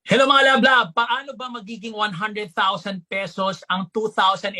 Hello mga lab-lab! Paano ba magiging 100,000 pesos ang 2,800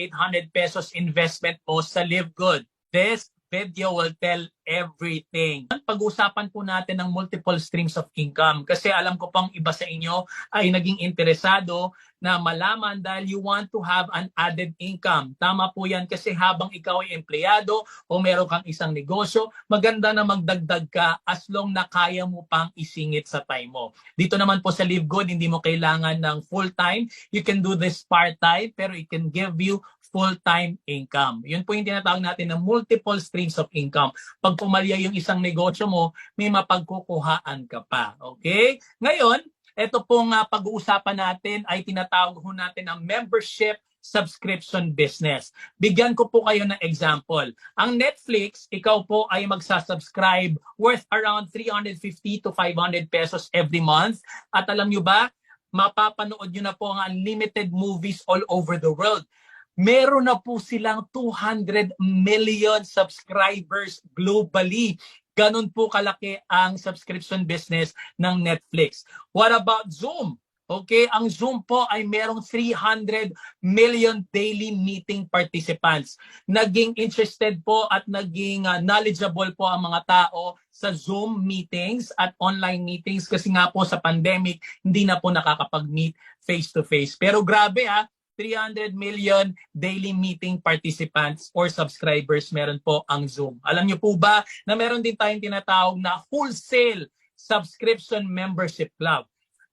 pesos investment mo sa Live Good? This video will tell everything. Pag-usapan po natin ng multiple streams of income kasi alam ko pang iba sa inyo ay naging interesado na malaman dahil you want to have an added income. Tama po yan kasi habang ikaw ay empleyado o meron kang isang negosyo, maganda na magdagdag ka as long na kaya mo pang isingit sa time mo. Dito naman po sa Live Good, hindi mo kailangan ng full-time. You can do this part-time pero it can give you full-time income. Yun po yung tinatawag natin na multiple streams of income. Pag pumalya yung isang negosyo mo, may mapagkukuhaan ka pa. Okay? Ngayon, ito pong pag-uusapan natin ay tinatawag ho natin ang membership subscription business. Bigyan ko po kayo ng example. Ang Netflix, ikaw po ay magsasubscribe worth around 350 to 500 pesos every month. At alam nyo ba, mapapanood nyo na po ang unlimited movies all over the world. Meron na po silang 200 million subscribers globally. Ganun po kalaki ang subscription business ng Netflix. What about Zoom? Okay, ang Zoom po ay merong 300 million daily meeting participants. Naging interested po at naging knowledgeable po ang mga tao sa Zoom meetings at online meetings kasi nga po sa pandemic, hindi na po nakakapag-meet face-to-face. Pero grabe 300 million daily meeting participants or subscribers meron po ang Zoom. Alam niyo po ba na meron din tayong tinatawag na wholesale subscription membership club?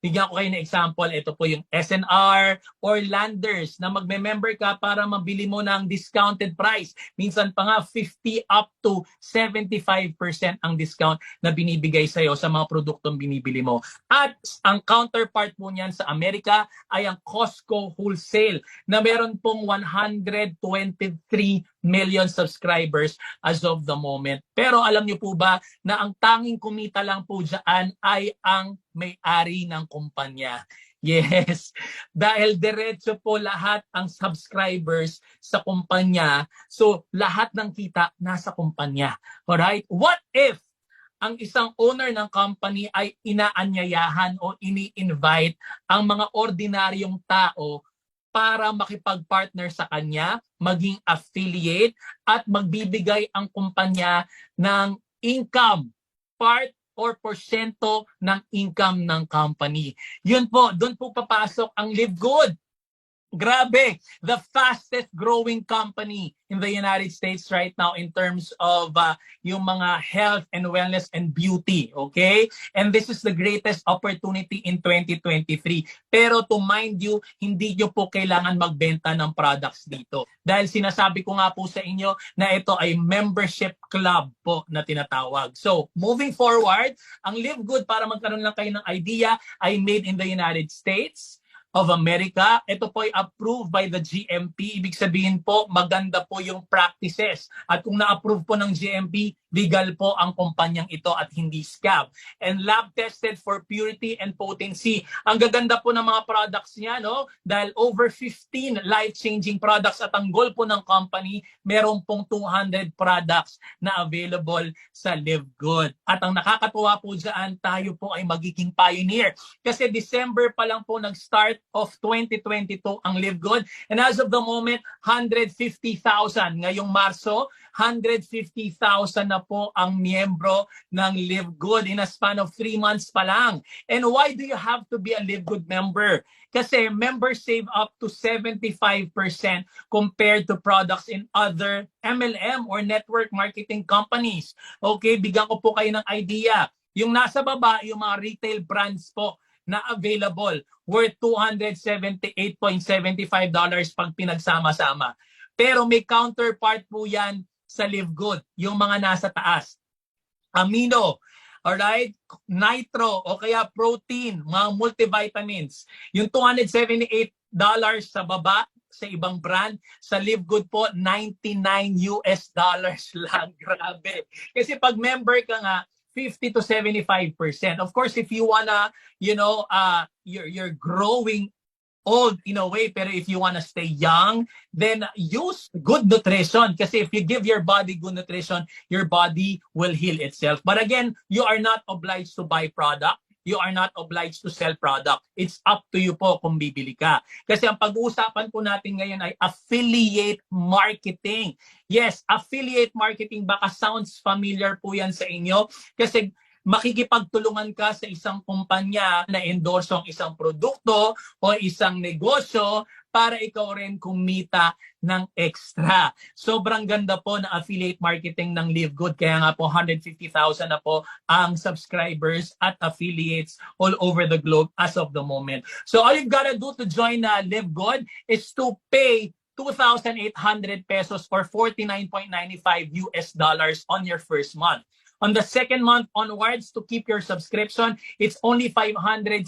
Bigyan ko kayo ng example. Ito po yung SNR or Landers na magme-member ka para mabili mo ng discounted price. Minsan pa nga 50 up to 75% ang discount na binibigay sa'yo sa mga produktong binibili mo. At ang counterpart po niyan sa Amerika ay ang Costco Wholesale na meron pong 123 million subscribers as of the moment. Pero alam niyo po ba na ang tanging kumita lang po dyan ay ang may-ari ng kumpanya. Yes, dahil diretso po lahat ang subscribers sa kumpanya. So lahat ng kita nasa kumpanya. Alright? What if ang isang owner ng company ay inaanyayahan o ini-invite ang mga ordinaryong tao para makipag-partner sa kanya, maging affiliate, at magbibigay ang kumpanya ng income, part or porsyento ng income ng company. Yun po, doon po papasok ang Live Good. Grabe, the fastest growing company in the United States right now in terms of yung mga health and wellness and beauty, okay? And this is the greatest opportunity in 2023. Pero to mind you, hindi nyo po kailangan magbenta ng products dito. Dahil sinasabi ko nga po sa inyo na ito ay membership club po na tinatawag. So, moving forward, ang Live Good, para magkaroon lang kayo ng idea, ay made in the United States of America. Ito po ay approved by the GMP. Ibig sabihin po, maganda po yung practices. At kung na-approve po ng GMP, legal po ang kumpanyang ito at hindi scam. And lab tested for purity and potency. Ang gaganda po ng mga products niya, no? Dahil over 15 life-changing products at ang goal po ng company, meron pong 200 products na available sa Live Good. At ang nakakatuwa po dyan, tayo po ay magiging pioneer. Kasi December pa lang po nag-start of 2022 ang Live Good. And as of the moment, 150,000. Ngayong Marso, 150,000 na po ang miyembro ng Live Good in a span of 3 months pa lang. And why do you have to be a Live Good member? Kasi members save up to 75% compared to products in other MLM or network marketing companies. Okay, bigyan ko po kayo ng idea. Yung nasa baba, yung mga retail brands po na available worth $278.75 pag pinagsama-sama. Pero may counterpart po yan sa Live Good, yung mga nasa taas. Amino, alright? Nitro, o kaya protein, mga multivitamins. Yung $278 sa baba, sa ibang brand, sa Live Good po, $99 lang. Grabe. Kasi pag member ka nga, 50 to 75%. Of course, if you wanna, you're growing old in a way, pero if you wanna stay young, then use good nutrition. Kasi if you give your body good nutrition, your body will heal itself. But again, you are not obliged to buy product. you are not obliged to sell product. It's up to you po kung bibili ka. Kasi ang pag-uusapan po natin ngayon ay affiliate marketing. Yes, affiliate marketing, baka sounds familiar po yan sa inyo. Kasi makikipagtulungan ka sa isang kumpanya na endorso ang isang produkto o isang negosyo para ikaw rin kumita ng extra. Sobrang ganda po na affiliate marketing ng Live Good. Kaya nga po 150,000 na po ang subscribers at affiliates all over the globe as of the moment. So all you've got to do to join Live Good is to pay 2,800 pesos or 49.95 US dollars on your first month. On the second month onwards, to keep your subscription, it's only 560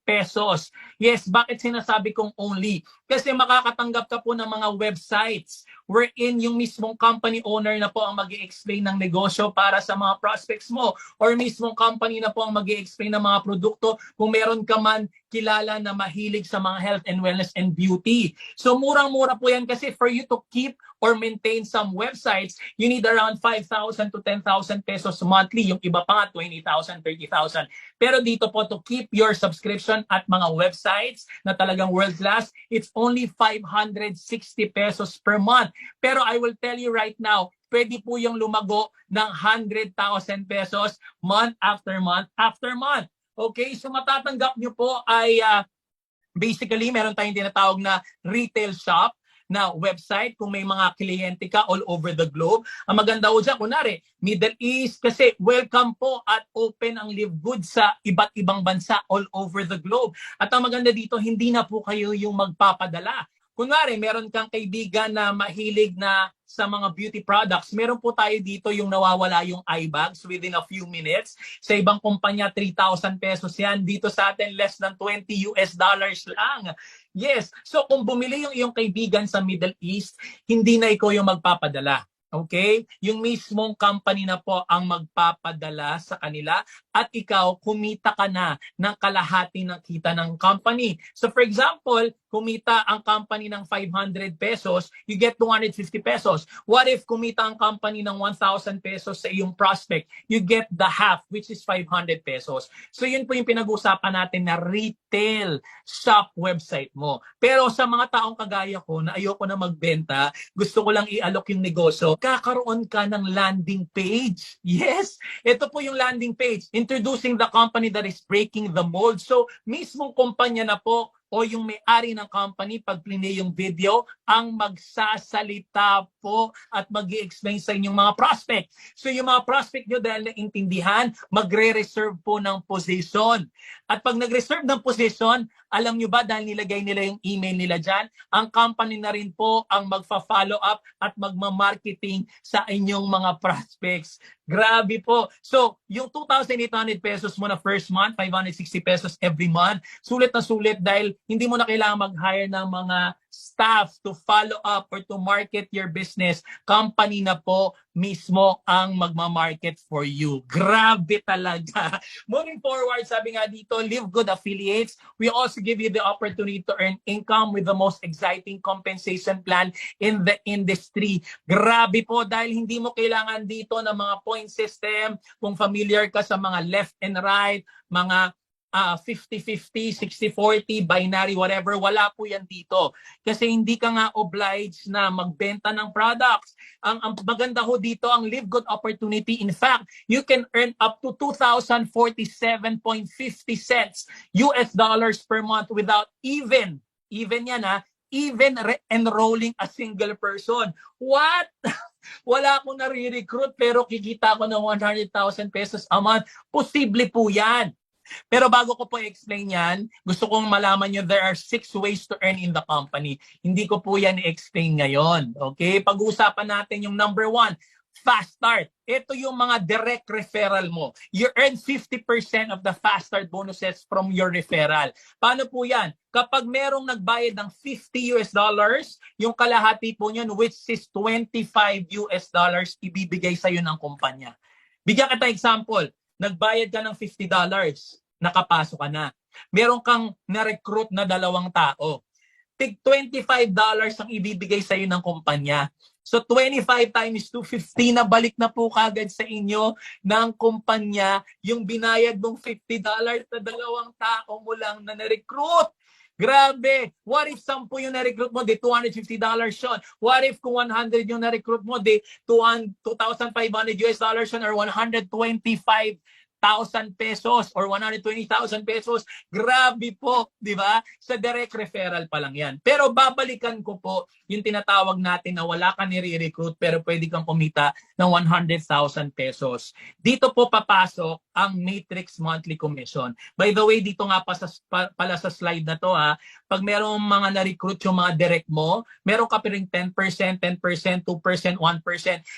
pesos. Yes, bakit sinasabi kong only? Kasi makakatanggap ka po ng mga websites wherein yung mismong company owner na po ang mag-i-explain ng negosyo para sa mga prospects mo, or mismong company na po ang mag-i-explain ng mga produkto kung meron ka man kilala na mahilig sa mga health and wellness and beauty. So murang-mura po yan kasi for you to keep or maintain some websites, you need around 5,000 to 10,000 pesos monthly. Yung iba pa nga, 20,000, 30,000. Pero dito po, to keep your subscription at mga websites na talagang world-class, it's only 560 pesos per month. Pero I will tell you right now, pwede po yung lumago ng 100,000 pesos month after month after month. Okay, so matatanggap nyo po ay basically meron tayong tinatawag na retail shop na website kung may mga kliyente ka all over the globe. Ang maganda po dyan, kunwari, Middle East, kasi welcome po at open ang Live Good sa iba't ibang bansa all over the globe. At ang maganda dito, hindi na po kayo yung magpapadala. Kunwari, meron kang kaibigan na mahilig na sa mga beauty products, meron po tayo dito yung nawawala yung eye bags within a few minutes. Sa ibang kumpanya, 3,000 pesos yan. Dito sa atin, less than 20 US dollars lang. Yes. So kung bumili yung iyong kaibigan sa Middle East, hindi na ikaw yung magpapadala. Okay? Yung mismong company na po ang magpapadala sa kanila at ikaw, kumita ka na ng kalahati ng kita ng company. So for example, kumita ang company ng 500 pesos, you get 250 pesos. What if kumita ang company ng 1,000 pesos sa iyong prospect? You get the half, which is 500 pesos. So yun po yung pinag-usapan natin na retail shop website mo. Pero sa mga taong kagaya ko na ayoko na magbenta, gusto ko lang i-alok yung negosyo, kakaroon ka ng landing page. Yes, ito po yung landing page. Introducing the company that is breaking the mold. So mismong kumpanya na po o yung may-ari ng company, pag play yung video, ang magsasalita po at mag-i-explain sa inyong mga prospect. So yung mga prospect nyo dahil naintindihan, magre-reserve po ng position. At pag nag-reserve ng position, alam nyo ba dahil nilagay nila yung email nila dyan, ang company na rin po ang magfa-follow up at magma-marketing sa inyong mga prospects. Grabe po. So, yung 2,800 pesos mo na first month, 560 pesos every month, sulit na sulit dahil hindi mo na kailangan mag-hire ng mga staff to follow up or to market your business. Company na po mismo ang magma-market for you. Grabe talaga. Moving forward, sabi nga dito, Live Good Affiliates, we also give you the opportunity to earn income with the most exciting compensation plan in the industry. Grabe po dahil hindi mo kailangan dito ng mga point system. Kung familiar ka sa mga left and right, mga 50-50, 60-40, binary, whatever, wala po yan dito. Kasi hindi ka nga obliged na magbenta ng products. Ang maganda ho dito, ang Live Good opportunity, in fact, you can earn up to 2,047.50 cents US dollars per month without even yan even enrolling a single person. What? Wala akong nare-recruit pero kikita ko ng 100,000 pesos a month. Posible po yan. Pero bago ko po i-explain yan, gusto kong malaman nyo there are 6 ways to earn in the company. Hindi ko po yan i-explain ngayon. Okay? Pag-uusapan natin yung number 1, fast start. Ito yung mga direct referral mo. You earn 50% of the fast start bonuses from your referral. Paano po yan? Kapag merong nagbayad ng 50 US dollars, yung kalahati po niyan, which is 25 US dollars, ibibigay sa'yo ng kumpanya. Bigyan kita example. Nagbayad ka ng $50, nakapasok ka na. Meron kang na-recruit na 2 tao. Tig $25 ang ibibigay sa'yo ng kumpanya. So 25 times 250 na balik na po kagad sa inyo ng kumpanya yung binayad mong $50 sa dalawang tao mo lang na na-recruit. Grabe! What if 10 yung na-recruit mo, di $250 yun? What if kung 100 yung na-recruit mo, di $2,500 yun or 125,000 pesos or 120,000 pesos. Grabe po, di ba? Sa direct referral pa lang yan. Pero babalikan ko po yung tinatawag natin na wala ka nire-recruit pero pwede kang kumita ng 100,000 pesos. Dito po papasok ang Matrix Monthly Commission. By the way, dito nga pala sa slide na to pag merong mga na-recruit yung mga direct mo, meron ka pa rin 10%, 2%, 1%,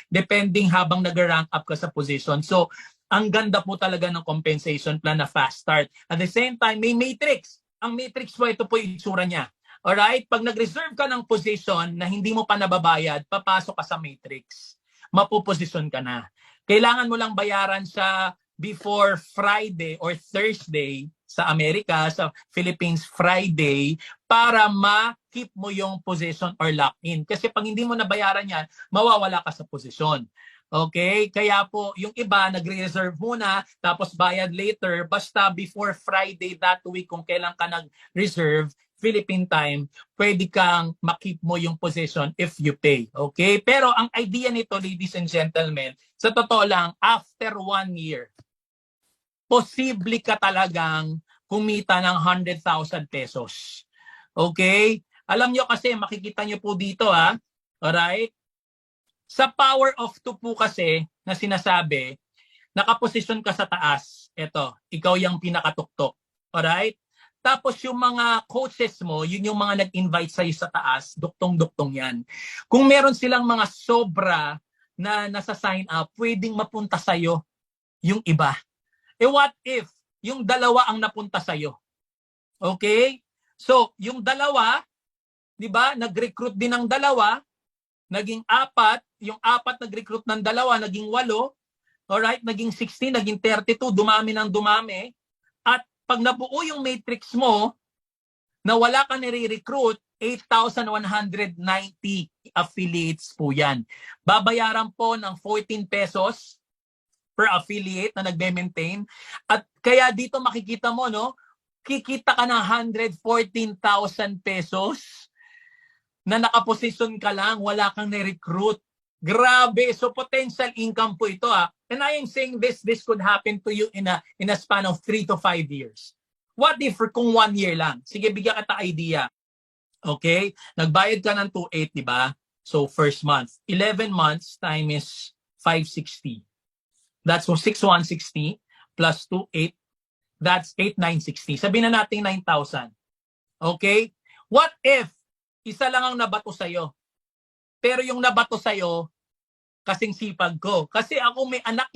depending habang nag-rank up ka sa position. So, ang ganda po talaga ng compensation plan na fast start. At the same time, may matrix. Ang matrix po, ito po yung itsura niya. Alright? Pag nag-reserve ka ng position na hindi mo pa nababayad, papasok ka sa matrix. Mapuposisyon ka na. Kailangan mo lang bayaran sa before Friday or Thursday sa Amerika, sa Philippines Friday, para ma-keep mo yung position or lock-in. Kasi pag hindi mo nabayaran yan, mawawala ka sa position. Okay? Kaya po, yung iba, nagre-reserve muna, tapos bayad later, basta before Friday that week, kung kailan ka nag-reserve, Philippine time, pwede kang makip mo yung position if you pay. Okay? Pero ang idea nito, ladies and gentlemen, sa totoo lang, after 1 year, posible ka talagang kumita ng 100,000 pesos. Okay? Alam nyo kasi, makikita nyo po dito alright? Sa power of 2 po kasi na sinasabi, nakaposisyon ka sa taas. Ito, ikaw yung pinakatuktok. Alright? Tapos yung mga coaches mo, yun yung mga nag-invite sa'yo sa taas, duktong-duktong yan. Kung meron silang mga sobra na nasa sign up, pwedeng mapunta sa'yo yung iba. What if yung dalawa ang napunta sa'yo? Okay? So, yung dalawa, di ba, nag-recruit din ng dalawa, naging 4, yung 4 nag-recruit ng dalawa, naging 8, alright, naging 16, naging 32, dumami ng dumami. At pag nabuo yung matrix mo, na wala ka nire-recruit, 8,190 affiliates po yan. Babayaran po ng 14 pesos per affiliate na nagme-maintain. At kaya dito makikita mo, no, kikita ka ng 114,000 pesos na nakaposisyon ka lang, wala kang na-recruit. Grabe. So potential income po ito And I am saying this could happen to you in a span of 3 to 5 years. What if kung 1 year lang? Sige, bigyan kita idea. Okay? Nagbayad ka ng 2,800, di ba? So first month. 11 months time is 560. That's 6,160 plus 2,800. That's 8,960. Sabihin na natin 9,000. Okay? What if isa lang ang nabato sa'yo? Pero yung nabato sa'yo, kasing sipag ko. Kasi ako may anak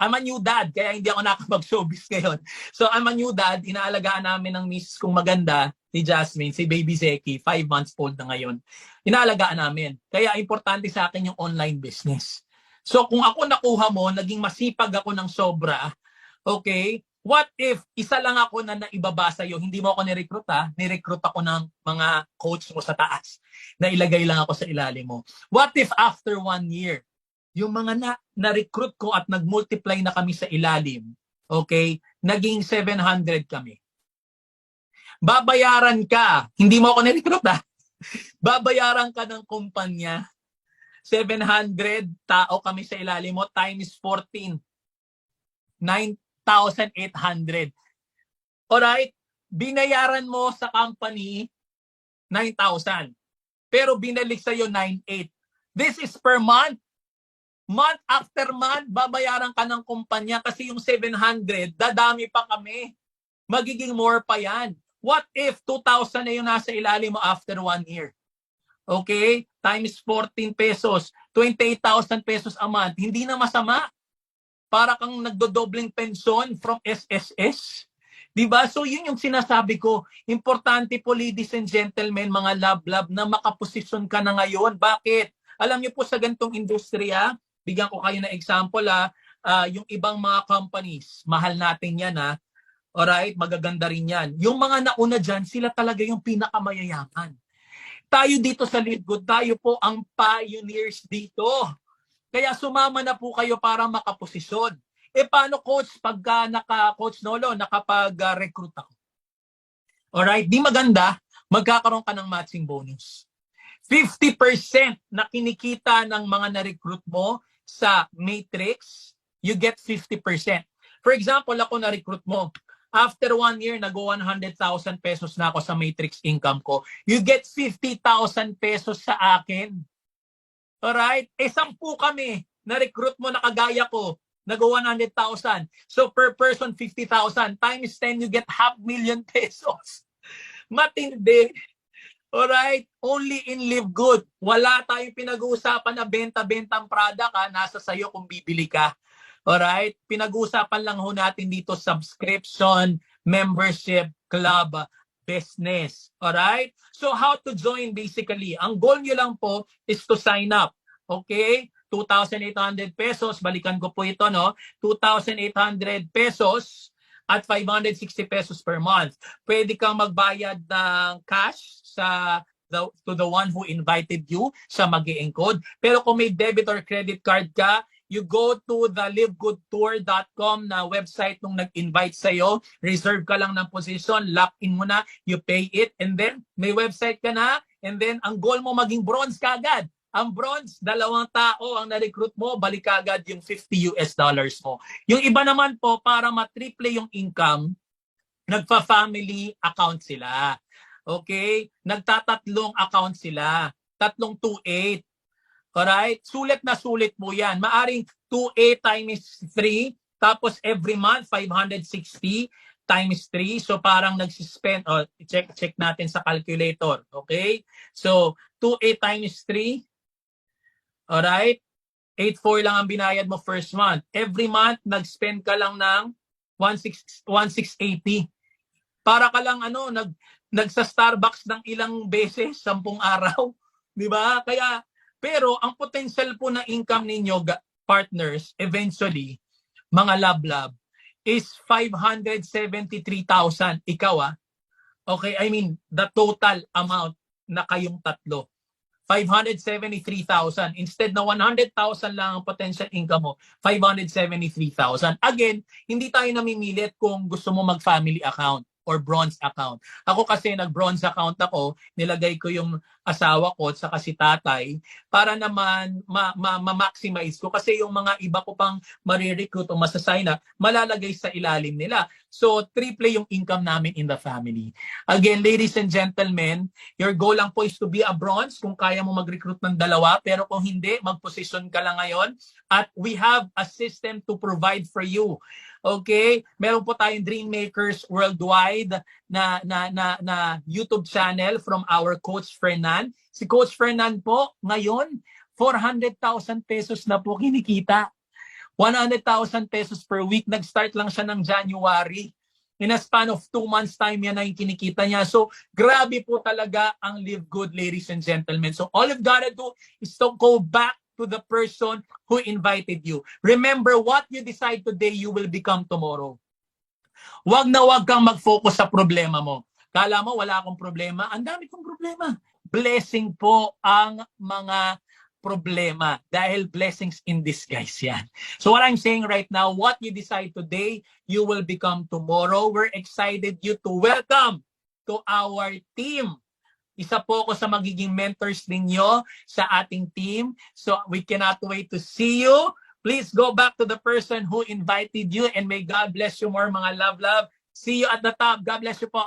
I'm a new dad, kaya hindi ako nakapag-showbiz ngayon. So I'm a new dad, inaalagaan namin ng misis kong maganda, ni Jasmine, si Baby Zeki, 5 months old na ngayon. Inaalagaan namin. Kaya importante sa akin yung online business. So kung ako nakuha mo, naging masipag ako ng sobra, okay, what if isa lang ako na naibaba sa'yo, hindi mo ako ni-recruit ni-recruit ako ng mga coach mo sa taas, na ilagay lang ako sa ilalim mo. What if after 1 year, yung mga na-recruit ko at nag-multiply na kami sa ilalim, okay, naging 700 kami. Babayaran ka, hindi mo ako ni-recruit babayaran ka ng kumpanya, 700 tao kami sa ilalim mo, times 14, 9,800. Alright? Binayaran mo sa company 9,000. Pero binalik sa'yo 9,800. This is per month. Month after month, babayaran ka ng kumpanya kasi yung 700, dadami pa kami. Magiging more pa yan. What if 2,000 na yung nasa ilalim mo after 1 year? Okay? Times 14 pesos, 28,000 pesos a month. Hindi na masama. Para kang nagdodobling pensyon from SSS. Diba? So yun yung sinasabi ko. Importante po, ladies and gentlemen, mga love, na makaposisyon ka na ngayon. Bakit? Alam niyo po sa ganitong industriya, bigyan ko kayo na example yung ibang mga companies, mahal natin yan alright, magaganda rin yan. Yung mga nauna dyan, sila talaga yung pinakamayayaman. Tayo dito sa Live Good, tayo po ang pioneers dito. Kaya sumama na po kayo para makaposisyon. Paano coach pagka Coach Nolo, nakapag-recruit ako? Alright, di maganda, magkakaroon ka ng matching bonus. 50% na kinikita ng mga na-recruit mo sa Matrix, you get 50%. For example, ako na-recruit mo. After 1 year, nag-100,000 pesos na ako sa Matrix income ko. You get 50,000 pesos sa akin. Alright? 10 kami. Na-recruit mo na kagaya ko. Nag-100,000. So per person, 50,000. Times 10, you get 500,000 pesos. Matindi. Alright? Only in Live Good. Wala tayong pinag-uusapan na benta-bentang product. Nasa sayo kung bibili ka. Alright? Pinag-uusapan lang ho natin dito subscription, membership, club, business. Alright? So how to join basically? Ang goal nyo lang po is to sign up. Okay? 2,800 pesos. Balikan ko po ito, no? 2,800 pesos at 560 pesos per month. Pwede kang magbayad ng cash to the one who invited you sa mag-i-encode. Pero kung may debit or credit card ka, you go to the livegoodtour.com na website nung nag-invite sa'yo, reserve ka lang ng position, lock in mo na, you pay it, and then may website ka na, and then ang goal mo maging bronze ka agad. Ang bronze, 2 tao ang na-recruit mo, balik agad yung $50 mo. Yung iba naman po, para matriple yung income, nagpa-family account sila. Okay? Nagtatatlong account sila. 328. Alright? Sulit na sulit mo yan. Maaring 2A times 3, tapos every month, 560 times 3. So parang nagsispend, check natin sa calculator. Okay? So 2A times 3, alright? 8,400 lang ang binayad mo first month. Every month, nag-spend ka lang ng 1,680. Para ka lang nagsa Starbucks ng ilang beses, 10 araw. Di ba? Kaya, pero ang potential po ng income ninyo, partners, eventually, mga lab-lab, is 573,000. Ikaw okay, I mean, the total amount na kayong tatlo. 573,000. Instead na 100,000 lang ang potential income mo, 573,000. Again, hindi tayo namimilit kung gusto mo mag-family account or bronze account. Ako kasi nag-bronze account ako, nilagay ko yung asawa ko at saka si tatay para naman ma-maximize ko kasi yung mga iba ko pang marirecruit o masasign up, malalagay sa ilalim nila. So, triple yung income namin in the family. Again, ladies and gentlemen, your goal lang po is to be a bronze kung kaya mo mag-recruit ng 2, pero kung hindi, mag-position ka lang ngayon at we have a system to provide for you. Okay? Meron po tayong Dream Makers Worldwide na YouTube channel from our Coach Fernan. Si Coach Fernan po, ngayon, 400,000 pesos na po kinikita. 100,000 pesos per week. Nag-start lang siya ng January. In a span of 2 months time yan ang kinikita niya. So, grabe po talaga ang Live Good, ladies and gentlemen. So, all you've got to do is to go back to the person who invited you. Remember, what you decide today, you will become tomorrow. Wag na wag kang mag-focus sa problema mo. Kala mo, wala akong problema. Ang dami kong problema. Blessing po ang mga problema. Dahil blessings in disguise yan. So what I'm saying right now, what you decide today, you will become tomorrow. We're excited you to welcome to our team. Isa po ako sa magiging mentors ninyo sa ating team. So we cannot wait to see you. Please go back to the person who invited you and may God bless you more, mga love. See you at the top. God bless you po.